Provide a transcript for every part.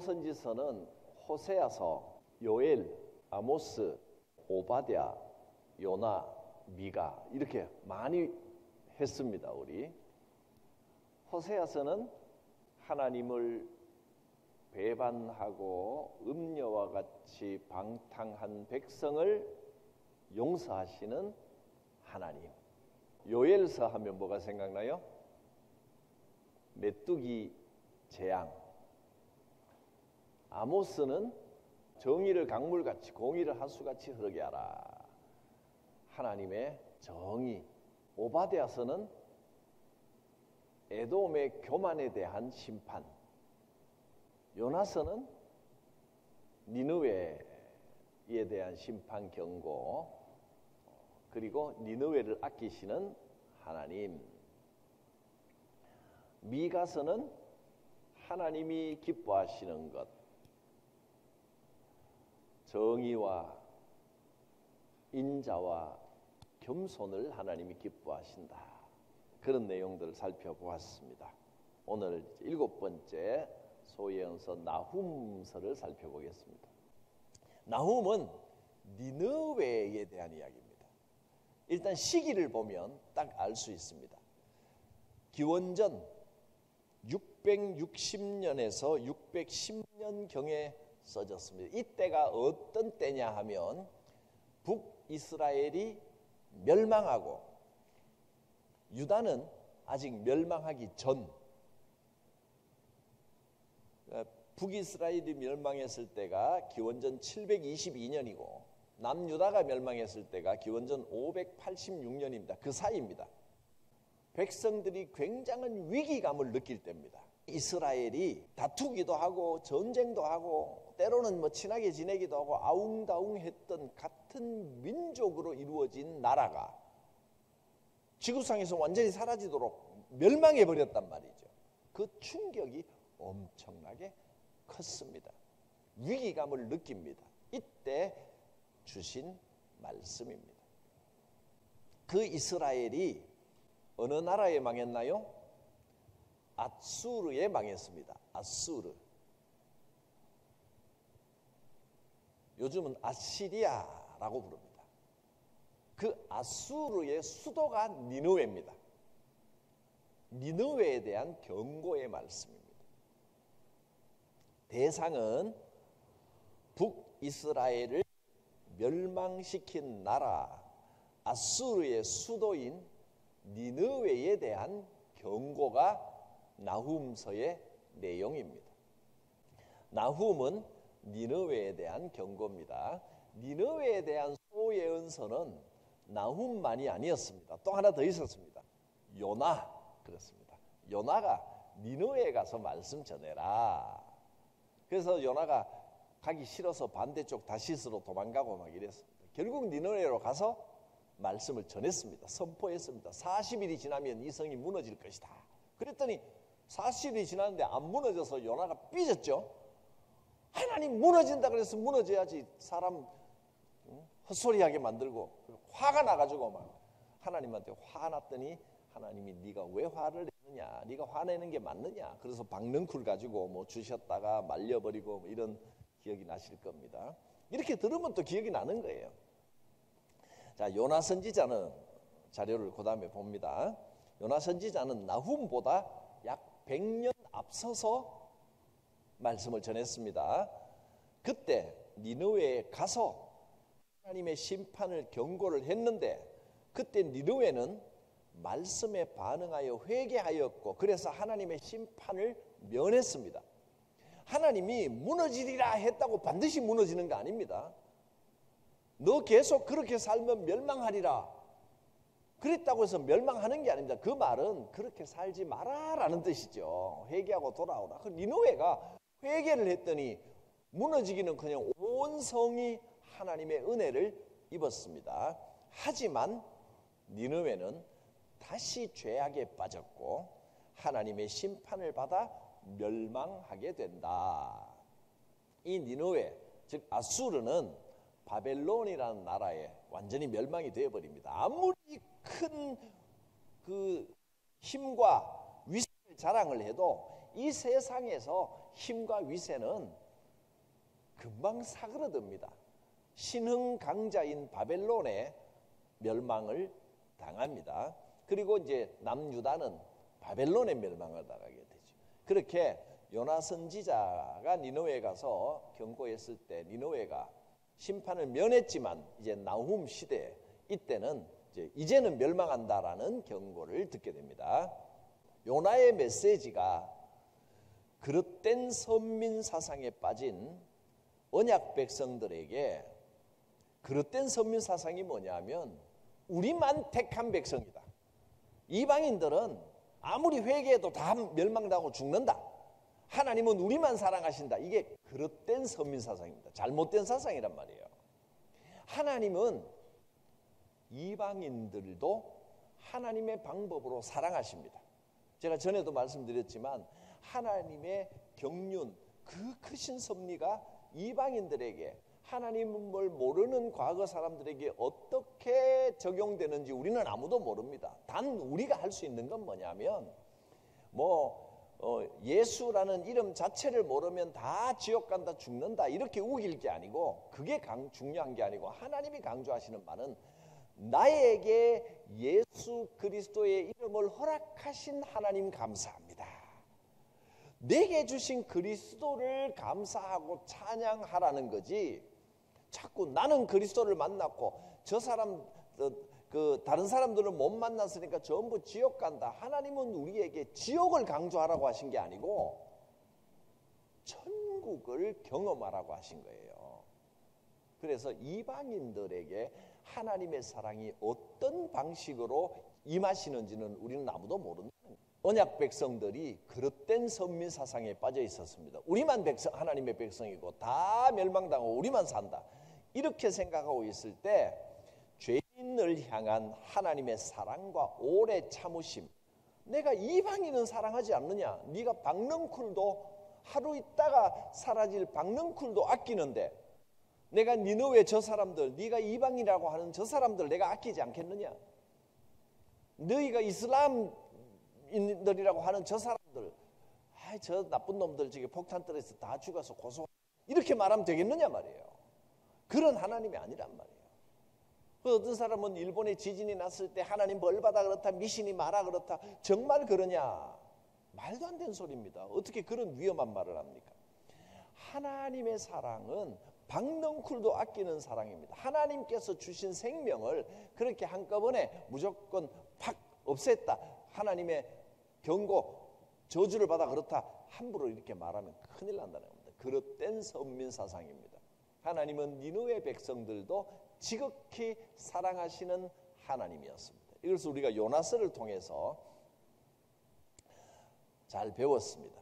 선지서는 호세아서, 요엘, 아모스, 오바댜, 요나, 미가 이렇게 많이 했습니다. 우리 호세아서는 하나님을 배반하고 음녀와 같이 방탕한 백성을 용서하시는 하나님. 요엘서 하면 뭐가 생각나요? 메뚜기 재앙. 아모스는 정의를 강물같이, 공의를 하수같이 흐르게 하라. 하나님의 정의. 오바댜서는 에돔의 교만에 대한 심판. 요나서는 니느웨에 대한 심판 경고, 그리고 니느웨를 아끼시는 하나님. 미가서는 하나님이 기뻐하시는 것, 정의와 인자와 겸손을 하나님이 기뻐하신다. 그런 내용들을 살펴보았습니다. 오늘 7번째 소예언서 나훔서를 살펴보겠습니다. 나훔은 니느웨에 대한 이야기입니다. 일단 시기를 보면 딱 알 수 있습니다. 기원전 660년에서 610년경에 써졌습니다. 이때가 어떤 때냐 하면 북이스라엘이 멸망하고 유다는 아직 멸망하기 전, 북이스라엘이 멸망했을 때가 기원전 722년이고 남유다가 멸망했을 때가 기원전 586년입니다. 그 사이입니다. 백성들이 굉장한 위기감을 느낄 때입니다. 이스라엘이 다투기도 하고 전쟁도 하고 때로는 친하게 지내기도 하고 아웅다웅했던 같은 민족으로 이루어진 나라가 지구상에서 완전히 사라지도록 멸망해버렸단 말이죠. 그 충격이 엄청나게 컸습니다. 위기감을 느낍니다. 이때 주신 말씀입니다. 그 이스라엘이 어느 나라에 망했나요? 아수르에 망했습니다. 아수르. 요즘은 아시리아라고 부릅니다. 그 아수르의 수도가 니느웨입니다. 니느웨에 대한 경고의 말씀입니다. 대상은 북이스라엘을 멸망시킨 나라 아수르의 수도인 니느웨에 대한 경고가 나훔서의 내용입니다. 나훔은 니느웨에 대한 경고입니다. 니느웨에 대한 소예언서는 나훔만이 아니었습니다. 또 하나 더 있었습니다. 요나. 그렇습니다. 요나가 니느웨에 가서 말씀 전해라. 그래서 요나가 가기 싫어서 반대쪽 다시스로 도망가고 막 이랬습니다. 결국 니느웨로 가서 말씀을 전했습니다. 선포했습니다. 40일이 지나면 이 성이 무너질 것이다. 그랬더니 40일이 지났는데 안 무너져서 요나가 삐졌죠. 하나님 무너진다 그래서 무너져야지. 사람 헛소리하게 만들고 화가 나가지고 막 하나님한테 화났더니 하나님이 네가 왜 화를 내느냐, 네가 화내는 게 맞느냐. 그래서 박넝쿨 가지고 주셨다가 말려버리고 이런 기억이 나실 겁니다. 이렇게 들으면 또 기억이 나는 거예요. 자, 요나 선지자는 자료를 그 다음에 봅니다. 요나 선지자는 나훔보다 약 100년 앞서서 말씀을 전했습니다. 그때 니느웨에 가서 하나님의 심판을 경고를 했는데 그때 니느웨는 말씀에 반응하여 회개하였고 그래서 하나님의 심판을 면했습니다. 하나님이 무너지리라 했다고 반드시 무너지는 거 아닙니다. 너 계속 그렇게 살면 멸망하리라 그랬다고 해서 멸망하는 게 아닙니다. 그 말은 그렇게 살지 마라라는 뜻이죠. 회개하고 돌아오라. 그 니느웨가 회개를 했더니 무너지기는 그냥 온 성이 하나님의 은혜를 입었습니다. 하지만 니느웨는 다시 죄악에 빠졌고 하나님의 심판을 받아 멸망하게 된다. 이 니느웨, 즉 아수르는 바벨론이라는 나라에 완전히 멸망이 되어버립니다. 아무리 큰 그 힘과 위세를 자랑을 해도 이 세상에서 힘과 위세는 금방 사그러듭니다. 신흥 강자인 바벨론의 멸망을 당합니다. 그리고 이제 남유다는 바벨론의 멸망을 당하게 되죠. 그렇게 요나 선지자가 니느웨에 가서 경고했을 때 니느웨가 심판을 면했지만 이제 나훔 시대 이때는 이제는 멸망한다라는 경고를 듣게 됩니다. 요나의 메시지가 그릇된 선민 사상에 빠진 언약 백성들에게 그릇된 선민 사상이 뭐냐면 우리만 택한 백성이다. 이방인들은 아무리 회개해도 다 멸망당하고 죽는다. 하나님은 우리만 사랑하신다. 이게 그릇된 선민 사상입니다. 잘못된 사상이란 말이에요. 하나님은 이방인들도 하나님의 방법으로 사랑하십니다. 제가 전에도 말씀드렸지만 하나님의 경륜, 그 크신 섭리가 이방인들에게 하나님을 모르는 과거 사람들에게 어떻게 적용되는지 우리는 아무도 모릅니다. 단 우리가 할 수 있는 건 뭐냐면 예수라는 이름 자체를 모르면 다 지옥 간다 죽는다 이렇게 우길 게 아니고 그게 중요한 게 아니고 하나님이 강조하시는 바는 나에게 예수 그리스도의 이름을 허락하신 하나님 감사합니다. 내게 주신 그리스도를 감사하고 찬양하라는 거지. 자꾸 나는 그리스도를 만났고 저 사람 다른 사람들은 못 만났으니까 전부 지옥 간다. 하나님은 우리에게 지옥을 강조하라고 하신 게 아니고 천국을 경험하라고 하신 거예요. 그래서 이방인들에게 하나님의 사랑이 어떤 방식으로 임하시는지는 우리는 아무도 모른다. 언약 백성들이 그릇된 선민 사상에 빠져 있었습니다. 우리만 하나님의 백성이고 다 멸망당하고 우리만 산다. 이렇게 생각하고 있을 때 죄인을 향한 하나님의 사랑과 오래 참으심. 내가 이방인은 사랑하지 않느냐? 네가 박넝쿨도 하루 있다가 사라질 박넝쿨도 아끼는데 내가 니느웨 저 사람들, 네가 이방인이라고 하는 저 사람들 내가 아끼지 않겠느냐? 너희가 이슬람인들이라고 하는 저 사람들, 저 나쁜 놈들 저기 폭탄 떨어져서 다 죽어서 고소 이렇게 말하면 되겠느냐 말이에요. 그런 하나님이 아니란 말이에요. 어떤 사람은 일본에 지진이 났을 때 하나님 벌받아 그렇다, 미신이 말아 그렇다. 정말 그러냐? 말도 안 되는 소리입니다. 어떻게 그런 위험한 말을 합니까? 하나님의 사랑은 박넝쿨도 아끼는 사랑입니다. 하나님께서 주신 생명을 그렇게 한꺼번에 무조건 팍 없앴다. 하나님의 경고, 저주를 받아 그렇다. 함부로 이렇게 말하면 큰일 난다는 겁니다. 그릇된 선민 사상입니다. 하나님은 니느웨 백성들도 지극히 사랑하시는 하나님이었습니다. 이것을 우리가 요나서를 통해서 잘 배웠습니다.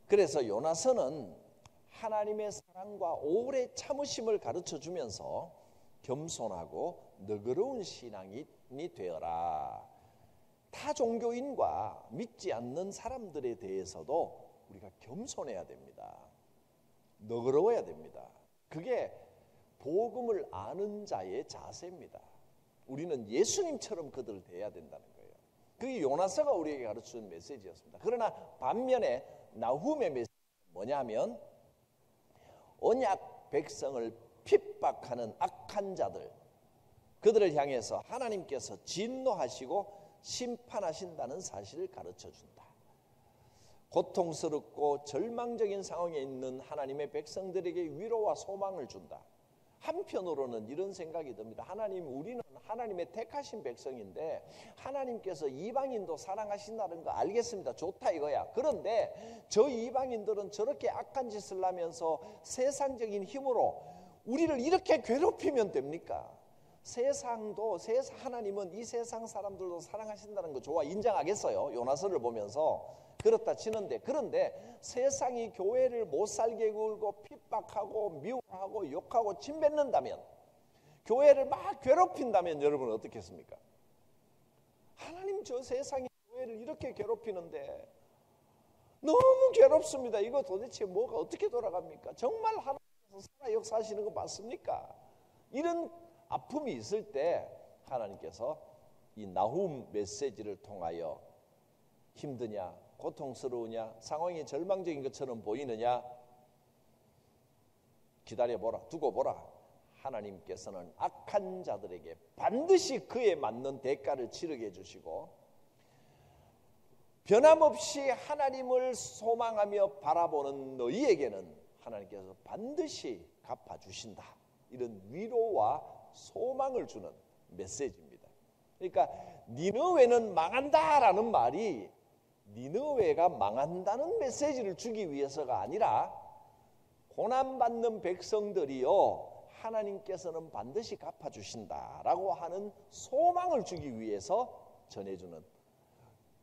그래서 요나서는 하나님의 사랑과 오래 참으심을 가르쳐 주면서 겸손하고 너그러운 신앙이 되어라. 타 종교인과 믿지 않는 사람들에 대해서도 우리가 겸손해야 됩니다. 너그러워야 됩니다. 그게 복음을 아는 자의 자세입니다. 우리는 예수님처럼 그들을 대해야 된다는 거예요. 그게 요나서가 우리에게 가르치는 메시지였습니다. 그러나 반면에 나훔의 메시지는 뭐냐면 언약 백성을 핍박하는 악한 자들, 그들을 향해서 하나님께서 진노하시고 심판하신다는 사실을 가르쳐준다. 고통스럽고 절망적인 상황에 있는 하나님의 백성들에게 위로와 소망을 준다. 한편으로는 이런 생각이 듭니다. 우리는 하나님의 택하신 백성인데 하나님께서 이방인도 사랑하신다는 거 알겠습니다. 좋다 이거야. 그런데 저 이방인들은 저렇게 악한 짓을 하면서 세상적인 힘으로 우리를 이렇게 괴롭히면 됩니까? 하나님은 이 세상 사람들도 사랑하신다는 거 좋아 인정하겠어요. 요나서를 보면서 그렇다 치는데, 그런데 세상이 교회를 못 살게 굴고 핍박하고 미워하고 욕하고 침뱉는다면, 교회를 막 괴롭힌다면 여러분은 어떻겠습니까? 하나님 저 세상이 교회를 이렇게 괴롭히는데 너무 괴롭습니다. 이거 도대체 뭐가 어떻게 돌아갑니까? 정말 하나님께서 살아 역사하시는 거 맞습니까? 이런 아픔이 있을 때 하나님께서 이 나훔 메시지를 통하여 힘드냐? 고통스러우냐? 상황이 절망적인 것처럼 보이느냐? 기다려보라, 두고 보라. 하나님께서는 악한 자들에게 반드시 그에 맞는 대가를 치르게 해주시고, 변함없이 하나님을 소망하며 바라보는 너희에게는 하나님께서 반드시 갚아주신다. 이런 위로와 소망을 주는 메시지입니다. 그러니까 니느웨는 망한다라는 말이 니느웨가 망한다는 메시지를 주기 위해서가 아니라, 고난받는 백성들이요 하나님께서는 반드시 갚아주신다라고 하는 소망을 주기 위해서 전해주는,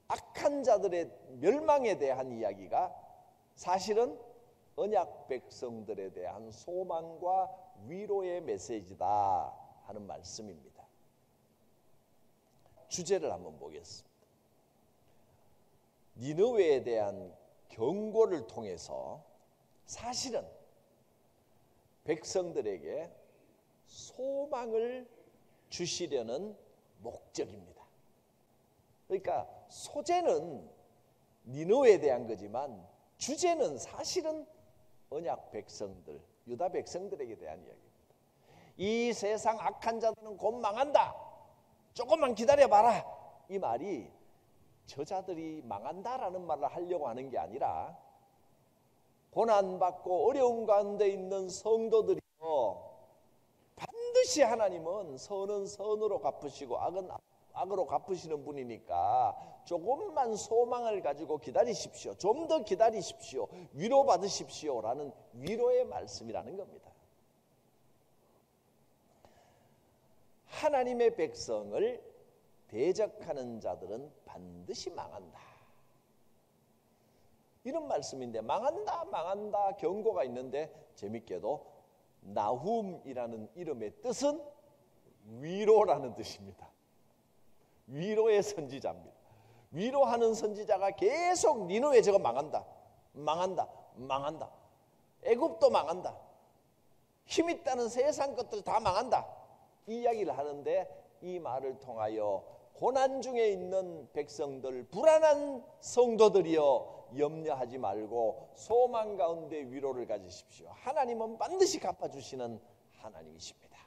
악한 자들의 멸망에 대한 이야기가 사실은 언약 백성들에 대한 소망과 위로의 메시지다 하는 말씀입니다. 주제를 한번 보겠습니다. 니느웨에 대한 경고를 통해서 사실은 백성들에게 소망을 주시려는 목적입니다. 그러니까 소재는 니느웨에 대한 거지만 주제는 사실은 언약 백성들, 유다 백성들에게 대한 이야기입니다. 이 세상 악한 자들은 곧 망한다. 조금만 기다려봐라. 이 말이 저자들이 망한다라는 말을 하려고 하는 게 아니라, 고난받고 어려움 가운데 있는 성도들이요 반드시 하나님은 선은 선으로 갚으시고 악은 악으로 갚으시는 분이니까 조금만 소망을 가지고 기다리십시오. 좀 더 기다리십시오. 위로받으십시오 라는 위로의 말씀이라는 겁니다. 하나님의 백성을 대적하는 자들은 반드시 망한다. 이런 말씀인데, 망한다 경고가 있는데, 재밌게도 나훔이라는 이름의 뜻은 위로라는 뜻입니다. 위로의 선지자입니다. 위로하는 선지자가 계속 니느웨 저거 망한다. 애굽도 망한다. 힘있다는 세상 것들 다 망한다. 이 이야기를 하는데, 이 말을 통하여 고난 중에 있는 백성들, 불안한 성도들이여 염려하지 말고 소망 가운데 위로를 가지십시오. 하나님은 반드시 갚아주시는 하나님이십니다.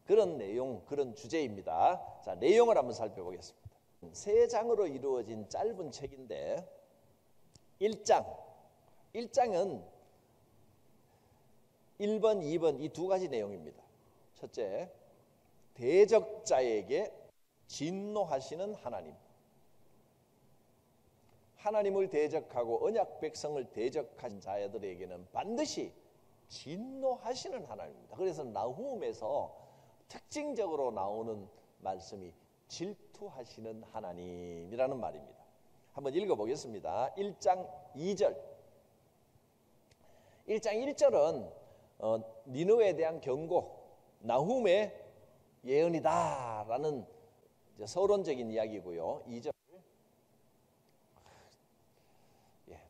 그런 내용, 그런 주제입니다. 자, 내용을 한번 살펴보겠습니다. 3장으로 이루어진 짧은 책인데 1장은 1번, 2번 이 두 가지 내용입니다. 첫째, 대적자에게 진노하시는 하나님. 하나님을 대적하고 언약 백성을 대적한 자들에게는 반드시 진노하시는 하나님입니다. 그래서 나훔에서 특징적으로 나오는 말씀이 질투하시는 하나님이라는 말입니다. 한번 읽어보겠습니다. 1장 2절. 1장 1절은 니느웨에 대한 경고, 나훔의 예언이다라는 서론적인 이야기고요. 2절,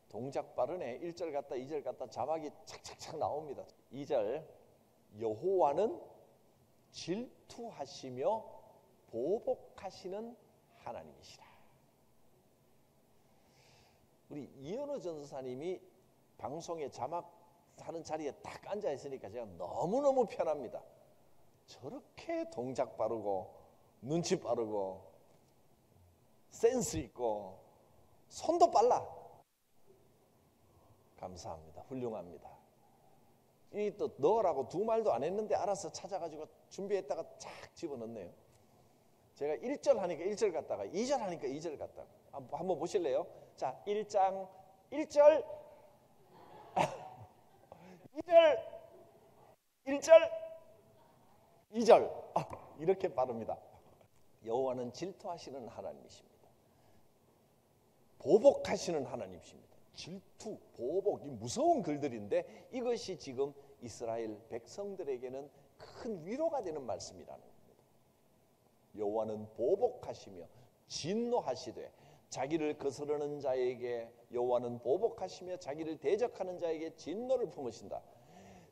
동작 빠르네. 1절 갔다 2절 갔다 자막이 착착착 나옵니다. 2절, 여호와는 질투하시며 보복하시는 하나님이시라. 우리 이현우 전도사님이 방송에 자막하는 자리에 딱 앉아 있으니까 제가 너무너무 편합니다. 저렇게 동작 빠르고 눈치 빠르고 센스 있고 손도 빨라. 감사합니다. 훌륭합니다. 이 또 넣으라고 두 말도 안 했는데 알아서 찾아가지고 준비했다가 착 집어넣네요. 제가 1절 하니까 1절 갔다가 2절 하니까 2절 갔다가 한번 보실래요? 자, 1장 1절 2절 1절 2절 이렇게 빠릅니다. 여호와는 질투하시는 하나님이십니다. 보복하시는 하나님이십니다. 질투, 보복, 이 무서운 글들인데 이것이 지금 이스라엘 백성들에게는 큰 위로가 되는 말씀이라는 겁니다. 여호와는 보복하시며 진노하시되 자기를 거스르는 자에게, 여호와는 보복하시며 자기를 대적하는 자에게 진노를 품으신다.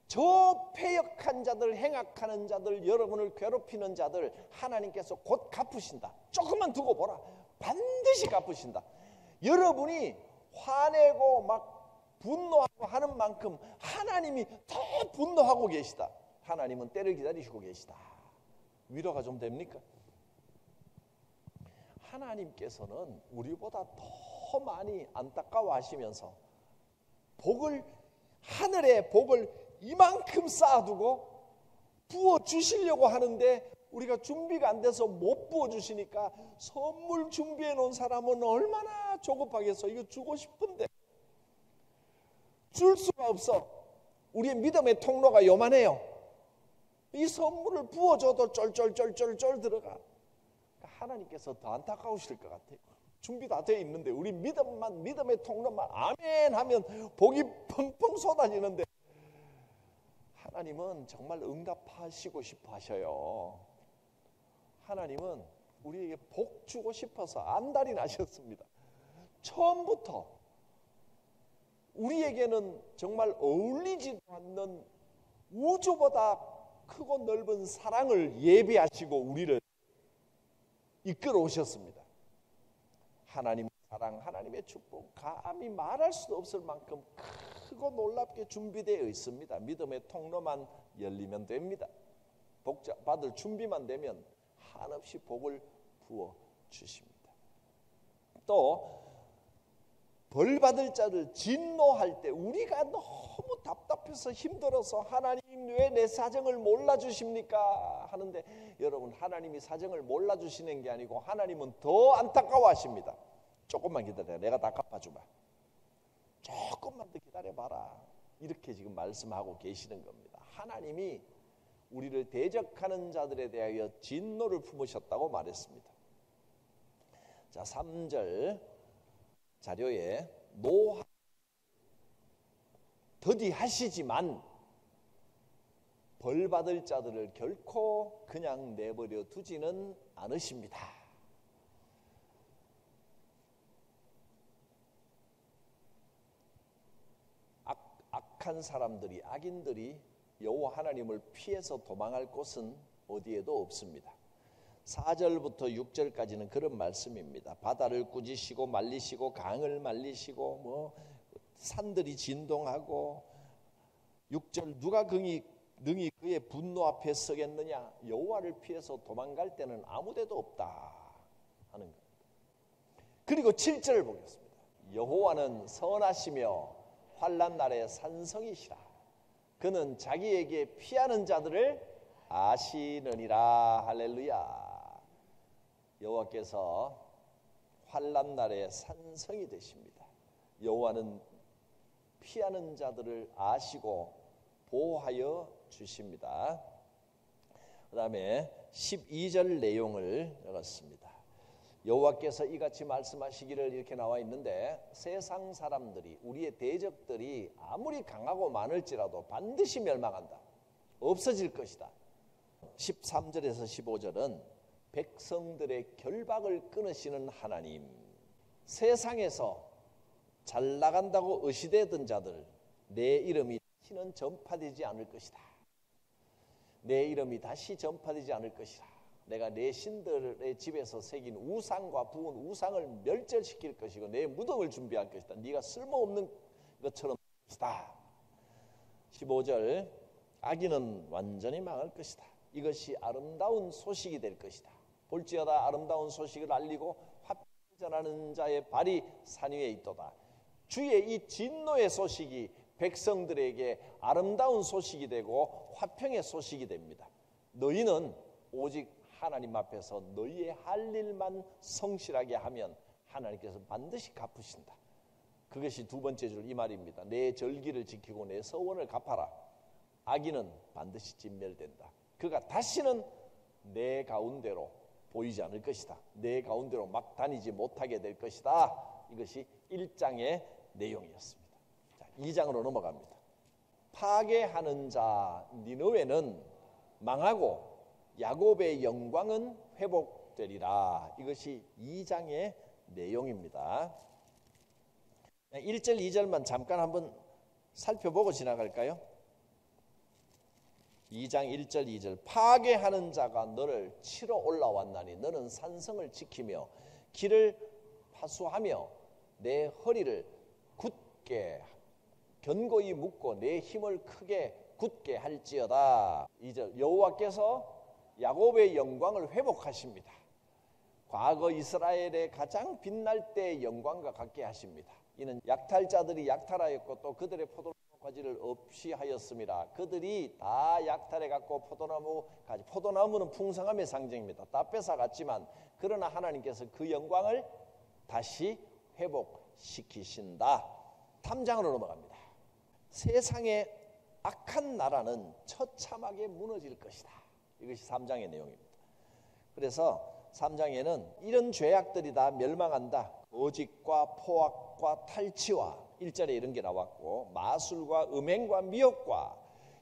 저 패역한 자들, 행악하는 자들, 여러분을 괴롭히는 자들 하나님께서 곧 갚으신다. 조금만 두고 보라. 반드시 갚으신다. 여러분이 화내고 막 분노하고 하는 만큼 하나님이 더 분노하고 계시다. 하나님은 때를 기다리시고 계시다. 위로가 좀 됩니까? 하나님께서는 우리보다 더 많이 안타까워하시면서 하늘의 복을 이만큼 쌓아두고 부어주시려고 하는데 우리가 준비가 안 돼서 못 부어주시니까 선물 준비해 놓은 사람은 얼마나 조급하겠어. 이거 주고 싶은데 줄 수가 없어. 우리의 믿음의 통로가 요만해요. 이 선물을 부어줘도 쫄쫄쫄쫄쫄 들어가. 하나님께서 더 안타까우실 것 같아요. 준비 다 되어 있는데 우리 믿음의 통로만 아멘 하면 복이 펑펑 쏟아지는데 하나님은 정말 응답하시고 싶어 하셔요. 하나님은 우리에게 복 주고 싶어서 안달이 나셨습니다. 처음부터 우리에게는 정말 어울리지도 않는 우주보다 크고 넓은 사랑을 예비하시고 우리를 이끌어 오셨습니다. 하나님의 사랑, 하나님의 축복, 감히 말할 수도 없을 만큼 크고 놀랍게 준비되어 있습니다. 믿음의 통로만 열리면 됩니다. 복 받을 준비만 되면 한없이 복을 부어 주십니다. 또 벌 받을 자를 진노할 때 우리가 너무 답답해서 힘들어서 하나님 왜 내 사정을 몰라주십니까? 하는데 여러분 하나님이 사정을 몰라주시는 게 아니고 하나님은 더 안타까워하십니다. 조금만 기다려. 내가 다 갚아주마. 조금만 더 기다려봐라. 이렇게 지금 말씀하고 계시는 겁니다. 하나님이 우리를 대적하는 자들에 대하여 진노를 품으셨다고 말했습니다. 자, 3절 자료에 노하 더디하시지만 벌 받을 자들을 결코 그냥 내버려 두지는 않으십니다. 악한 사람들이, 악인들이 여호와 하나님을 피해서 도망할 곳은 어디에도 없습니다. 4절부터 6절까지는 그런 말씀입니다. 바다를 꾸짖으시고 말리시고 강을 말리시고 산들이 진동하고 6절 누가 능히 그의 분노 앞에 서겠느냐. 여호와를 피해서 도망갈 때는 아무데도 없다 하는 겁니다. 그리고 7절을 보겠습니다. 여호와는 선하시며 환난 날에 산성이시라. 그는 자기에게 피하는 자들을 아시느니라. 할렐루야. 여호와께서 환난 날에 산성이 되십니다. 여호와는 피하는 자들을 아시고 보호하여 주십니다. 그 다음에 12절 내용을 읽었습니다. 여호와께서 이같이 말씀하시기를 이렇게 나와 있는데 세상 사람들이 우리의 대적들이 아무리 강하고 많을지라도 반드시 멸망한다. 없어질 것이다. 13절에서 15절은 백성들의 결박을 끊으시는 하나님, 세상에서 잘 나간다고 의시되던 자들 내 이름이 다시는 전파되지 않을 것이다. 내 이름이 다시 전파되지 않을 것이다. 내가 내 신들의 집에서 새긴 우상과 부은 우상을 멸절시킬 것이고 내 무덤을 준비할 것이다. 네가 쓸모없는 것처럼 것이다. 15절 악인은 완전히 망할 것이다. 이것이 아름다운 소식이 될 것이다. 볼지어다 아름다운 소식을 알리고 화평 전하는 자의 발이 산 위에 있도다. 주의 이 진노의 소식이 백성들에게 아름다운 소식이 되고 화평의 소식이 됩니다. 너희는 오직 하나님 앞에서 너희의 할 일만 성실하게 하면 하나님께서 반드시 갚으신다. 그것이 두 번째 줄 이 말입니다. 내 절기를 지키고 내 서원을 갚아라. 악인은 반드시 진멸된다. 그가 다시는 내 가운데로 보이지 않을 것이다. 내 가운데로 막 다니지 못하게 될 것이다. 이것이 1장의 내용이었습니다. 자, 2장으로 넘어갑니다. 파괴하는 자 니느웨는 망하고 야곱의 영광은 회복되리라. 이것이 2장의 내용입니다. 1절 2절만 잠깐 한번 살펴보고 지나갈까요? 2장 1절 2절 파괴하는 자가 너를 치러 올라왔나니 너는 산성을 지키며 길을 파수하며 내 허리를 굳게 견고히 묶고 내 힘을 크게 굳게 할지어다. 2절 여호와께서 야곱의 영광을 회복하십니다. 과거 이스라엘의 가장 빛날 때의 영광과 같게 하십니다. 이는 약탈자들이 약탈하였고 또 그들의 포도나무 가지를 없이 하였습니다. 그들이 다 약탈해 갖고 포도나무 가지, 포도나무는 풍성함의 상징입니다. 다 뺏어 갔지만 그러나 하나님께서 그 영광을 다시 회복시키신다. 3장으로 넘어갑니다. 세상의 악한 나라는 처참하게 무너질 것이다. 이것이 3장의 내용입니다. 그래서 3장에는 이런 죄악들이 다 멸망한다. 거짓과 포악과 탈취와 1절에 이런 게 나왔고, 마술과 음행과 미혹과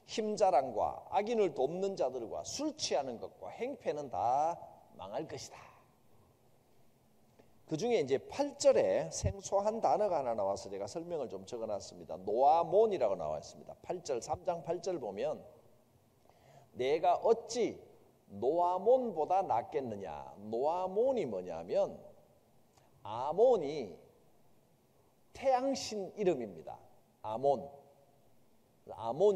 힘자랑과 악인을 돕는 자들과 술 취하는 것과 행패는 다 망할 것이다. 그 중에 이제 8절에 생소한 단어가 하나 나와서 제가 설명을 좀 적어놨습니다. 노아몬이라고 나와 있습니다. 8절, 3장 8절 보면 내가 어찌 노아몬보다 낫겠느냐. 노아몬이 뭐냐면 아몬이 태양신 이름입니다. 아몬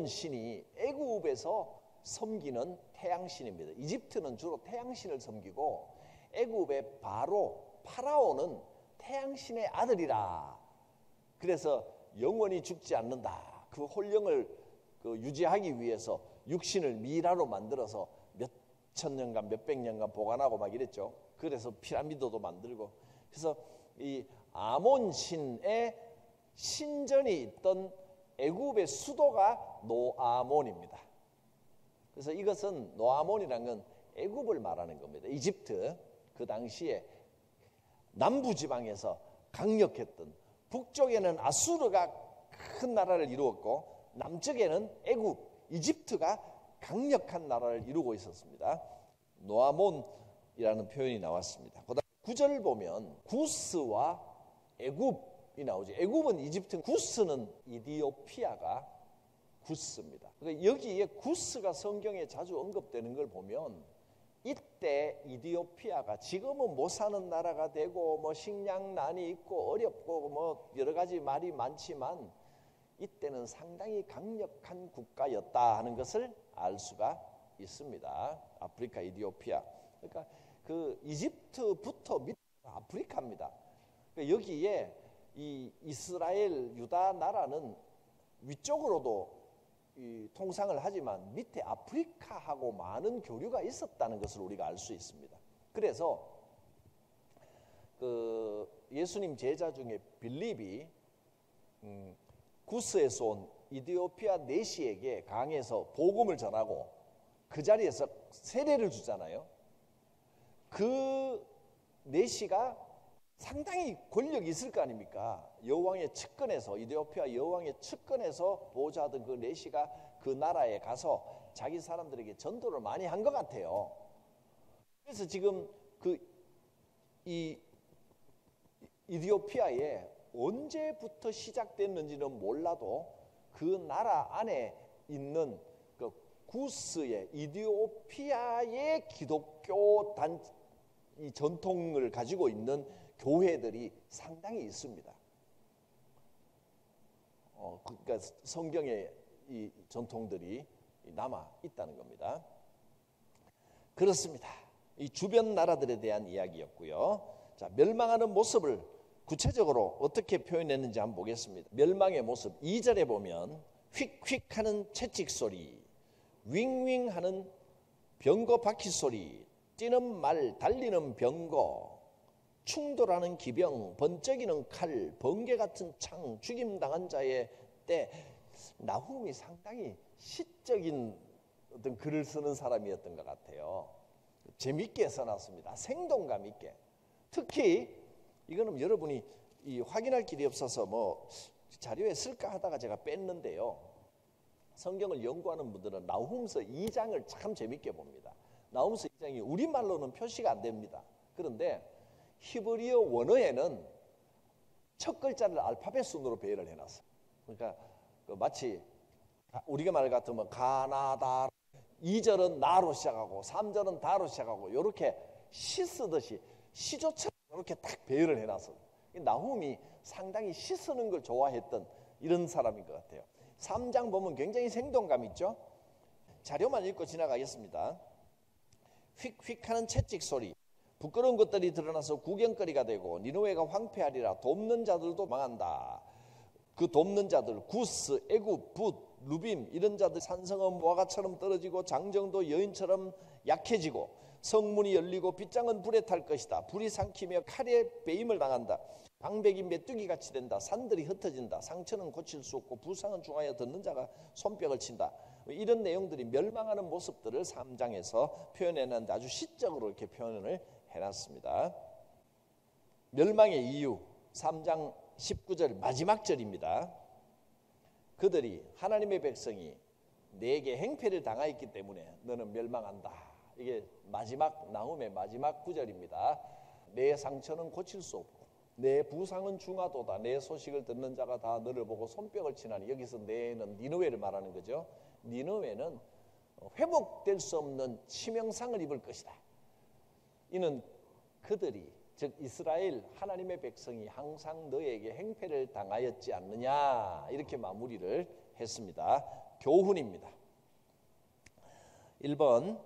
신이 애굽에서 섬기는 태양신입니다. 이집트는 주로 태양신을 섬기고 애굽의 파라오는 태양신의 아들이라. 그래서 영원히 죽지 않는다. 그 혼령을 유지하기 위해서 육신을 미라로 만들어서 몇 천 년간 몇백 년간 보관하고 막 이랬죠. 그래서 피라미드도 만들고. 그래서 이 아몬 신의 신전이 있던 애굽의 수도가 노아몬입니다. 그래서 이것은 노아몬이라는 건 애굽을 말하는 겁니다. 이집트 그 당시에 남부 지방에서 강력했던, 북쪽에는 아수르가 큰 나라를 이루었고 남쪽에는 애굽 이집트가 강력한 나라를 이루고 있었습니다. 노아몬이라는 표현이 나왔습니다. 그다음 9절 보면 구스와 애굽이 나오죠. 애굽은 이집트, 구스는 이디오피아가 구스입니다. 그러니까 여기에 구스가 성경에 자주 언급되는 걸 보면 이때 이디오피아가 지금은 못 사는 나라가 되고 뭐 식량난이 있고 어렵고 뭐 여러 가지 말이 많지만 이때는 상당히 강력한 국가였다 하는 것을 알 수가 있습니다. 아프리카 이디오피아. 그러니까 그 이집트부터 밑 아프리카입니다. 그러니까 여기에 이 이스라엘 유다 나라는 위쪽으로도 이 통상을 하지만 밑에 아프리카하고 많은 교류가 있었다는 것을 우리가 알 수 있습니다. 그래서 그 예수님 제자 중에 빌립이 구스에서 온 이디오피아 내시에게 강에서 복음을 전하고 그 자리에서 세례를 주잖아요. 그 내시가 상당히 권력이 있을 거 아닙니까? 여왕의 측근에서, 이디오피아 여왕의 측근에서 보좌하던 그 내시가 그 나라에 가서 자기 사람들에게 전도를 많이 한 것 같아요. 그래서 지금 이 이디오피아에 언제부터 시작됐는지는 몰라도 그 나라 안에 있는 그 구스의 이디오피아의 기독교 이 전통을 가지고 있는 교회들이 상당히 있습니다. 그러니까 성경의 이 전통들이 남아 있다는 겁니다. 그렇습니다. 이 주변 나라들에 대한 이야기였고요. 자, 멸망하는 모습을 구체적으로 어떻게 표현했는지 한번 보겠습니다. 멸망의 모습 2절에 보면 휙휙하는 채찍 소리, 윙윙하는 병거 바퀴 소리, 뛰는 말, 달리는 병거, 충돌하는 기병, 번쩍이는 칼, 번개 같은 창, 죽임당한 자의 때. 나훔이 상당히 시적인 어떤 글을 쓰는 사람이었던 것 같아요. 재밌게 써놨습니다. 생동감 있게. 특히 이거는 여러분이 확인할 길이 없어서 뭐 자료에 쓸까 하다가 제가 뺐는데요. 성경을 연구하는 분들은 나훔서 2장을 참 재밌게 봅니다. 나훔서 2장이 우리말로는 표시가 안 됩니다. 그런데 히브리어 원어에는 첫 글자를 알파벳 순으로 배열을 해놨어요. 그러니까 마치 우리가 말 같으면 가나다 2절은 나로 시작하고 3절은 다로 시작하고 이렇게 시 쓰듯이 시조처럼 이렇게 딱 배열을 해놨어. 나훔이 상당히 씻는 걸 좋아했던 이런 사람인 것 같아요. 3장 보면 굉장히 생동감 있죠. 자료만 읽고 지나가겠습니다. 휙휙하는 채찍 소리, 부끄러운 것들이 드러나서 구경거리가 되고 니느웨가 황폐하리라. 돕는 자들도 망한다. 그 돕는 자들, 구스, 애굽, 붓, 루빔 이런 자들 산성은 무화과처럼 떨어지고 장정도 여인처럼 약해지고 성문이 열리고 빗장은 불에 탈 것이다. 불이 삼키며 칼에 베임을 당한다. 방백이 메뚜기같이 된다. 산들이 흩어진다. 상처는 고칠 수 없고 부상은 중하여 듣는 자가 손뼉을 친다. 이런 내용들이 멸망하는 모습들을 3장에서 표현해놨는데 아주 시적으로 이렇게 표현을 해놨습니다. 멸망의 이유 3장 19절 마지막 절입니다. 그들이 하나님의 백성이 내게 행패를 당하였기 때문에 너는 멸망한다. 이게 마지막 나훔의 마지막 구절입니다. 내 상처는 고칠 수 없고 내 부상은 중하도다. 내 소식을 듣는 자가 다 너를 보고 손뼉을 치나니. 여기서 내는 니느웨를 말하는 거죠. 니느웨는 회복될 수 없는 치명상을 입을 것이다. 이는 그들이 즉 이스라엘 하나님의 백성이 항상 너에게 행패를 당하였지 않느냐 이렇게 마무리를 했습니다. 교훈입니다. 1번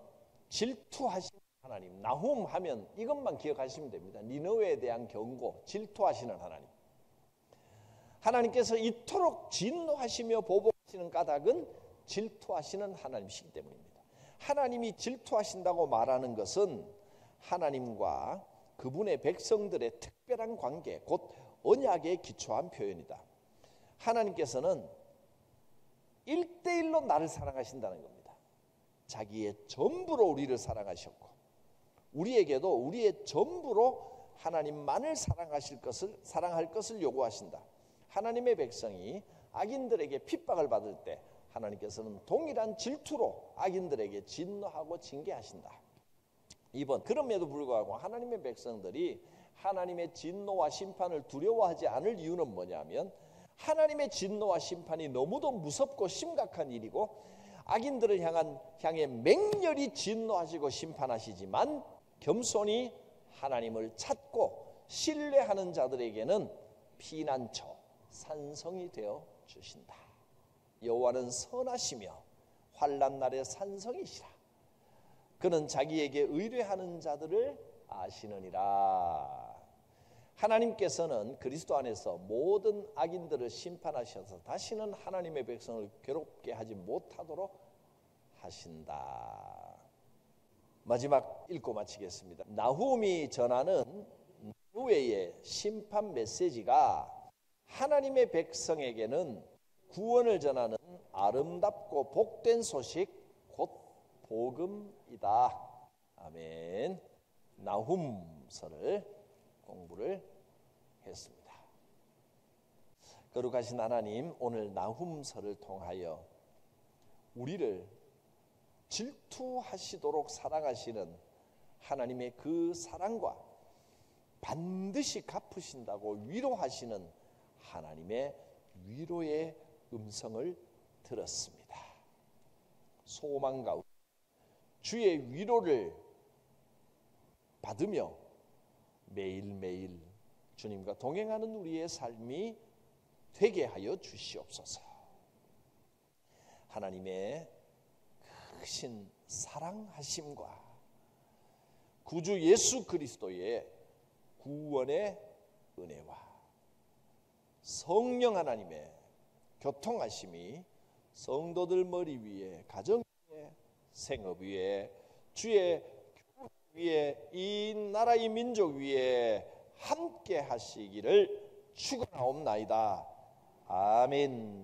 질투하시는 하나님. 나훔 하면 이것만 기억하시면 됩니다. 니느웨에 대한 경고, 질투하시는 하나님. 하나님께서 이토록 진노하시며 보복하시는 까닭은 질투하시는 하나님이시기 때문입니다. 하나님이 질투하신다고 말하는 것은 하나님과 그분의 백성들의 특별한 관계, 곧 언약에 기초한 표현이다. 하나님께서는 1대1로 나를 사랑하신다는 겁니다. 자기의 전부로 우리를 사랑하셨고 우리에게도 우리의 전부로 하나님만을 사랑할 것을 요구하신다. 하나님의 백성이 악인들에게 핍박을 받을 때 하나님께서는 동일한 질투로 악인들에게 진노하고 징계하신다. 2번 그럼에도 불구하고 하나님의 백성들이 하나님의 진노와 심판을 두려워하지 않을 이유는 뭐냐면 하나님의 진노와 심판이 너무도 무섭고 심각한 일이고 악인들을 향해 맹렬히 진노하시고 심판하시지만 겸손히 하나님을 찾고 신뢰하는 자들에게는 피난처, 산성이 되어 주신다. 여호와는 선하시며 환난 날의 산성이시라. 그는 자기에게 의뢰하는 자들을 아시느니라. 하나님께서는 그리스도 안에서 모든 악인들을 심판하셔서 다시는 하나님의 백성을 괴롭게 하지 못하도록 하신다. 마지막 읽고 마치겠습니다. 나훔이 전하는 니느웨의 심판 메시지가 하나님의 백성에게는 구원을 전하는 아름답고 복된 소식, 곧 복음이다. 아멘. 나훔서를 공부를 했습니다. 거룩하신 하나님, 오늘 나훔서를 통하여 우리를 질투하시도록 사랑하시는 하나님의 그 사랑과 반드시 갚으신다고 위로하시는 하나님의 위로의 음성을 들었습니다. 소망 가운데 주의 위로를 받으며 매일매일 주님과 동행하는 우리의 삶이 되게 하여 주시옵소서. 하나님의 크신 사랑하심과 구주 예수 그리스도의 구원의 은혜와 성령 하나님의 교통하심이 성도들 머리 위에, 가정 위에, 생업 위에, 주의 교회 위에, 이 나라 이 민족 위에 함께 하시기를 축원하옵나이다. 아멘.